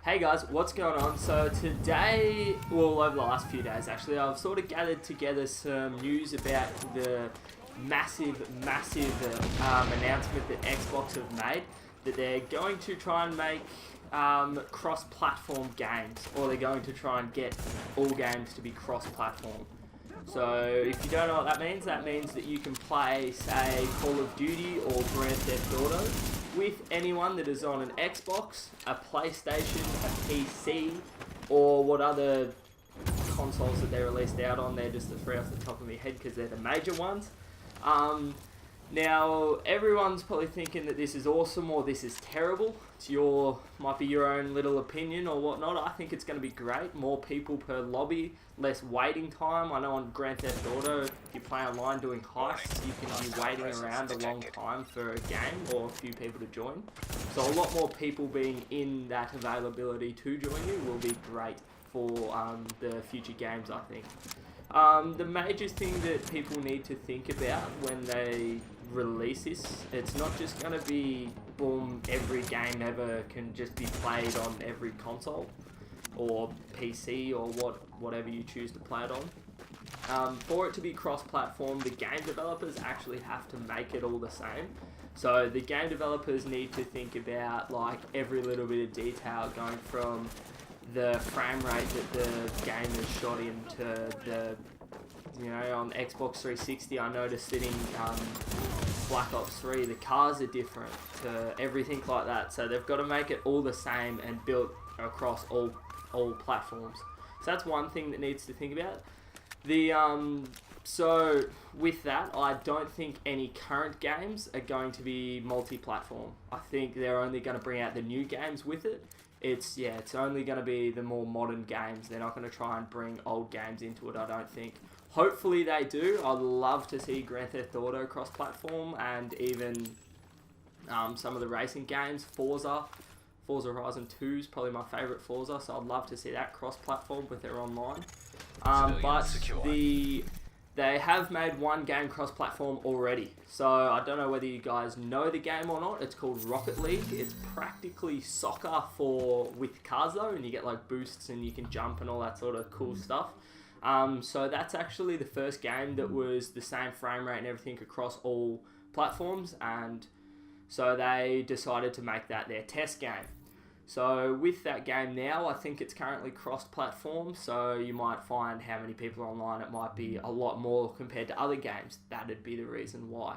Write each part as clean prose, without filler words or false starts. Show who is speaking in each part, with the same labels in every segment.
Speaker 1: Hey guys, what's going on? So today, well over the last few days actually, I've sort of gathered together some news about the massive announcement that Xbox have made that they're going to try and make cross-platform games, or they're going to try and get all games to be cross-platform. So if you don't know what that means that you can play, say, Call of Duty or Grand Theft Auto with anyone that is on an Xbox, a PlayStation, a PC, or what other consoles that they released out on. They're just the three off the top of my head because they're the major ones. Now, everyone's probably thinking that this is awesome or this is terrible. It's might be your own little opinion or whatnot. I think it's going to be great. More people per lobby, less waiting time. I know on Grand Theft Auto, if you play online doing heists, you can be waiting around a long time for a game or a few people to join. So a lot more people being in that availability to join you will be great for the future games, I think. The major thing that people need to think about when they release this, it's not just going to be boom, every game ever can just be played on every console or PC or whatever you choose to play it on. For it to be cross-platform, the game developers actually have to make it all the same. So the game developers need to think about like every little bit of detail, going from the frame rate that the game is shot into the, on Xbox 360, I noticed that in Black Ops 3, the cars are different to everything like that. So they've got to make it all the same and built across all platforms. So that's one thing that needs to think about. So with that, I don't think any current games are going to be multi-platform. I think they're only going to bring out the new games with it. It's only going to be the more modern games. They're not going to try and bring old games into it, I don't think. Hopefully they do. I'd love to see Grand Theft Auto cross-platform, and even some of the racing games. Forza Horizon 2 is probably my favourite Forza, so I'd love to see that cross-platform with their online. They have made one game cross-platform already, so I don't know whether you guys know the game or not. It's called Rocket League. It's practically soccer with cars though, and you get like boosts and you can jump and all that sort of cool stuff. So that's actually the first game that was the same frame rate and everything across all platforms, and so they decided to make that their test game. So with that game now, I think it's currently cross-platform, so you might find how many people are online. It might be a lot more compared to other games. That'd be the reason why.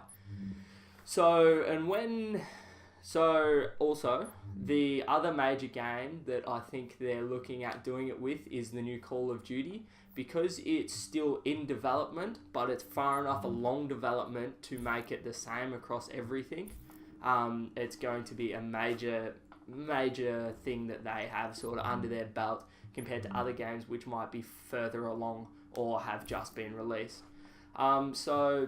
Speaker 1: Also, the other major game that I think they're looking at doing it with is the new Call of Duty, because it's still in development, but it's far enough along development to make it the same across everything. It's going to be a major thing that they have sort of under their belt compared to other games which might be further along or have just been released. So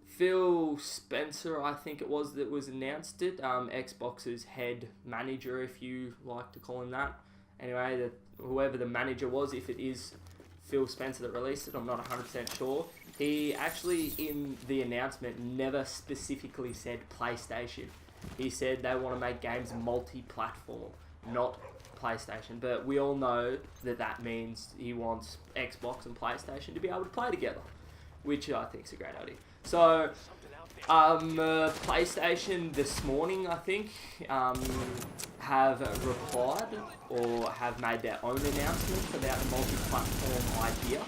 Speaker 1: Phil Spencer, I think it was, that was announced it, Xbox's head manager, if you like to call him that. Anyway, whoever the manager was, if it is Phil Spencer that released it, I'm not 100% sure. He actually, in the announcement, never specifically said PlayStation. He said they want to make games multi-platform, not PlayStation. But we all know that means he wants Xbox and PlayStation to be able to play together, which I think is a great idea. So, PlayStation this morning, I think, have replied or have made their own announcement about the multi-platform idea.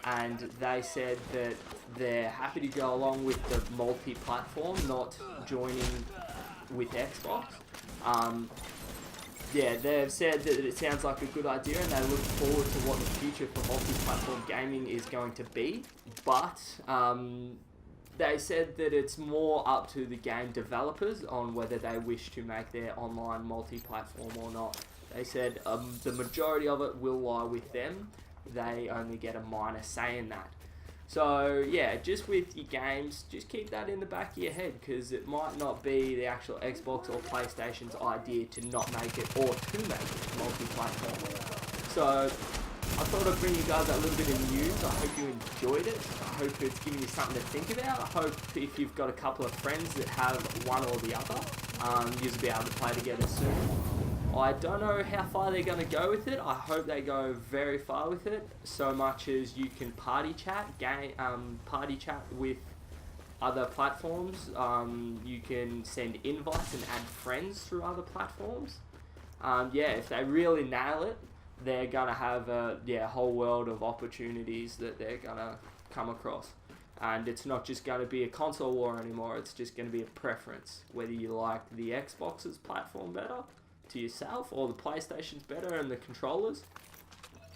Speaker 1: And they said that they're happy to go along with the multi-platform, not joining with Xbox. They've said that it sounds like a good idea and they look forward to what the future for multi-platform gaming is going to be, but they said that it's more up to the game developers on whether they wish to make their online multi-platform or not. They said the majority of it will lie with them. They only get a minor say in that. So yeah, just with your games, just keep that in the back of your head, because it might not be the actual Xbox or PlayStation's idea to not make it or to make it multi-platform. So I thought I'd bring you guys a little bit of news. I hope you enjoyed it. I hope it's giving you something to think about. I hope if you've got a couple of friends that have one or the other, you'll be able to play together soon. I don't know how far they're going to go with it. I hope they go very far with it, so much as you can party chat with other platforms. You can send invites and add friends through other platforms. Yeah, if they really nail it, they're gonna have a whole world of opportunities that they're gonna come across. And it's not just going to be a console war anymore, it's just going to be a preference, whether you like the Xbox's platform better to yourself or the PlayStation's better and the controllers.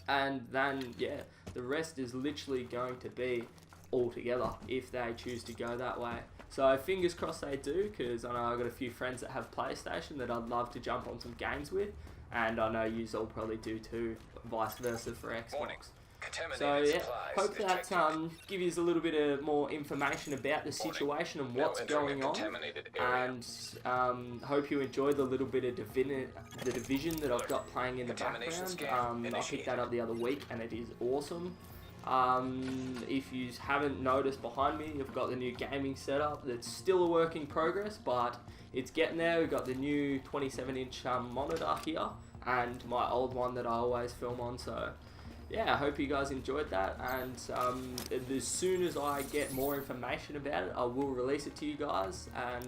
Speaker 1: And then, yeah, the rest is literally going to be all together if they choose to go that way. So fingers crossed they do, because I know I've got a few friends that have PlayStation that I'd love to jump on some games with, and I know you all probably do too, vice versa for Xbox. So yeah, hope that gives you a little bit of more information about the situation and what's going on, and hope you enjoyed the little bit of the Division that I've got playing in the background. I picked that up the other week and it is awesome. If you haven't noticed behind me, I've got the new gaming setup that's still a work in progress, but it's getting there. We've got the new 27-inch monitor here and my old one that I always film on, so yeah, I hope you guys enjoyed that, and as soon as I get more information about it, I will release it to you guys, and